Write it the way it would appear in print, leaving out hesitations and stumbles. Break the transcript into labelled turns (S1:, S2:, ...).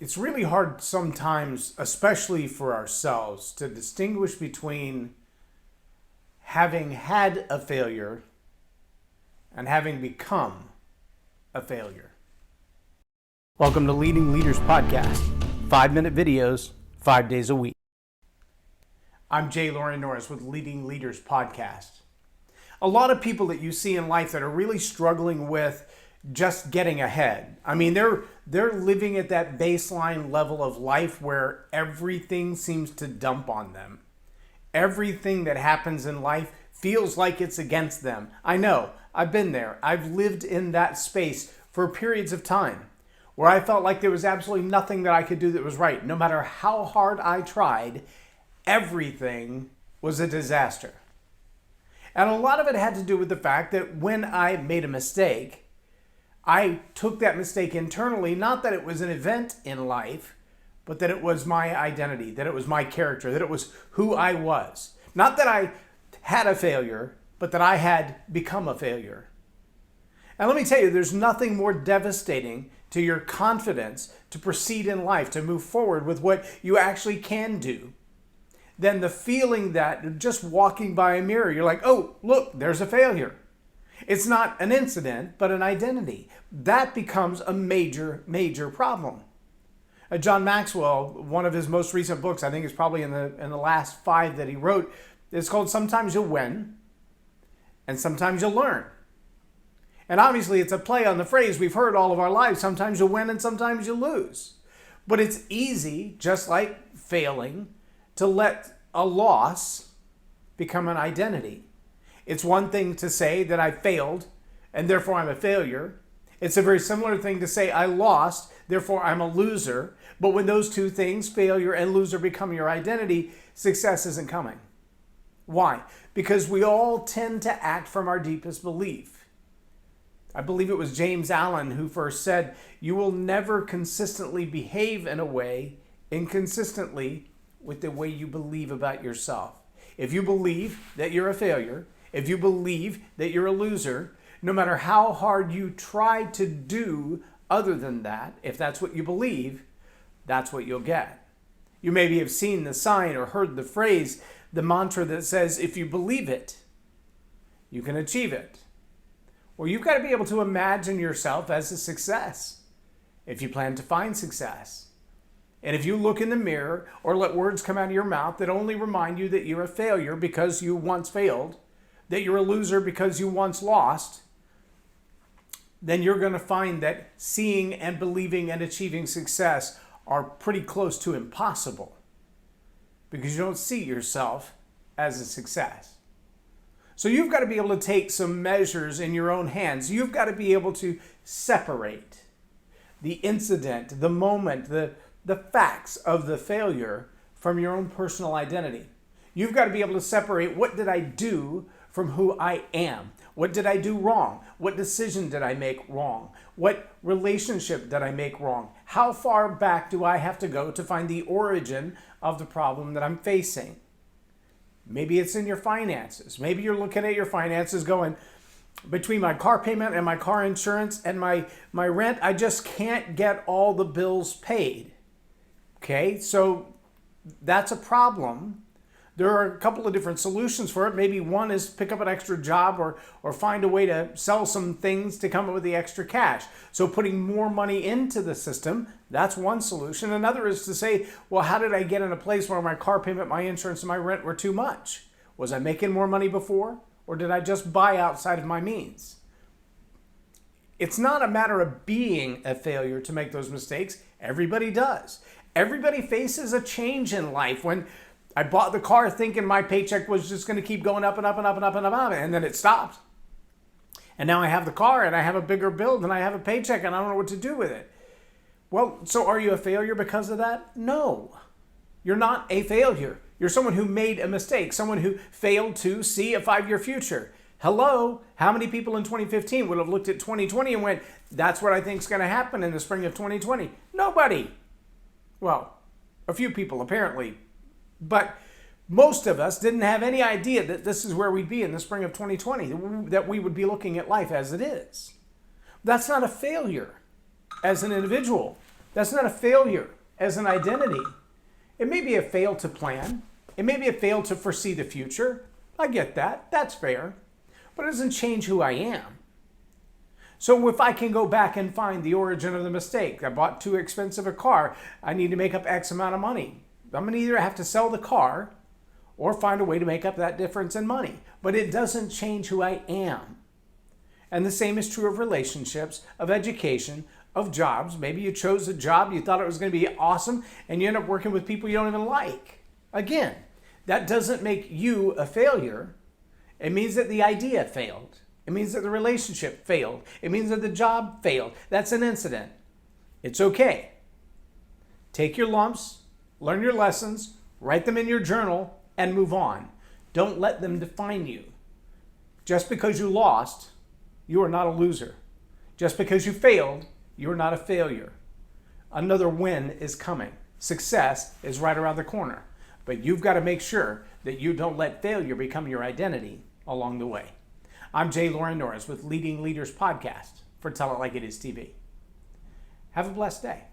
S1: It's really hard sometimes, especially for ourselves, to distinguish between having had a failure and having become a failure. Welcome to Leading Leaders Podcast, 5-minute videos, 5 days a week. I'm Loren Norris with Leading Leaders Podcast. A lot of people that you see in life that are really struggling with just getting ahead. I mean, they're living at that baseline level of life where everything seems to dump on them. Everything that happens in life feels like it's against them. I know, I've been there. I've lived in that space for periods of time where I felt like there was absolutely nothing that I could do that was right. No matter how hard I tried, everything was a disaster. And a lot of it had to do with the fact that when I made a mistake, I took that mistake internally, not that it was an event in life, but that it was my identity, that it was my character, that it was who I was. Not that I had a failure, but that I had become a failure. And let me tell you, there's nothing more devastating to your confidence to proceed in life, to move forward with what you actually can do, than the feeling that just walking by a mirror, you're like, oh, look, there's a failure. It's not an incident, but an identity. That becomes a major, major problem. John Maxwell, one of his most recent books, I think it's probably in the last 5 that he wrote, it's called Sometimes You'll Win and Sometimes You'll Learn. And obviously it's a play on the phrase we've heard all of our lives, sometimes you'll win and sometimes you'll lose. But it's easy, just like failing, to let a loss become an identity. It's one thing to say that I failed and therefore I'm a failure. It's a very similar thing to say I lost, therefore I'm a loser. But when those two things, failure and loser, become your identity, success isn't coming. Why? Because we all tend to act from our deepest belief. I believe it was James Allen who first said, you will never consistently behave in a way inconsistently with the way you believe about yourself. If you believe that you're a failure, if you believe that you're a loser, no matter how hard you try to do other than that, if that's what you believe, that's what you'll get. You maybe have seen the sign or heard the phrase, the mantra that says, if you believe it, you can achieve it. Well, you've got to be able to imagine yourself as a success if you plan to find success. And if you look in the mirror or let words come out of your mouth that only remind you that you're a failure because you once failed, that you're a loser because you once lost, then you're going to find that seeing and believing and achieving success are pretty close to impossible because you don't see yourself as a success. So you've got to be able to take some measures in your own hands. You've got to be able to separate the incident, the moment, the facts of the failure from your own personal identity. You've got to be able to separate what did I do from who I am. What did I do wrong? What decision did I make wrong? What relationship did I make wrong? How far back do I have to go to find the origin of the problem that I'm facing? Maybe it's in your finances. Maybe you're looking at your finances going, between my car payment and my car insurance and my rent, I just can't get all the bills paid. Okay, so that's a problem. There are a couple of different solutions for it. Maybe one is pick up an extra job or find a way to sell some things to come up with the extra cash. So putting more money into the system, that's one solution. Another is to say, well, how did I get in a place where my car payment, my insurance, and my rent were too much? Was I making more money before? Or did I just buy outside of my means? It's not a matter of being a failure to make those mistakes. Everybody does. Everybody faces a change in life. When I bought the car thinking my paycheck was just going to keep going up and up and up and up and up, and then it stopped. And now I have the car and I have a bigger bill and I have a paycheck and I don't know what to do with it. Well, so are you a failure because of that? No, you're not a failure. You're someone who made a mistake, someone who failed to see a 5-year future. Hello, how many people in 2015 would have looked at 2020 and went, that's what I think is going to happen in the spring of 2020? Nobody. Well, a few people apparently. But most of us didn't have any idea that this is where we'd be in the spring of 2020, that we would be looking at life as it is. That's not a failure as an individual. That's not a failure as an identity. It may be a fail to plan. It may be a fail to foresee the future. I get that. That's fair. But it doesn't change who I am. So if I can go back and find the origin of the mistake, I bought too expensive a car, I need to make up X amount of money. I'm going to either have to sell the car or find a way to make up that difference in money. But it doesn't change who I am. And the same is true of relationships, of education, of jobs. Maybe you chose a job, you thought it was going to be awesome, and you end up working with people you don't even like. Again, that doesn't make you a failure. It means that the idea failed. It means that the relationship failed. It means that the job failed. That's an incident. It's okay. Take your lumps, learn your lessons, write them in your journal, and move on. Don't let them define you. Just because you lost, you are not a loser. Just because you failed, you are not a failure. Another win is coming. Success is right around the corner. But you've got to make sure that you don't let failure become your identity along the way. I'm Loren Norris with Leading Leaders Podcast for Tell It Like It Is TV. Have a blessed day.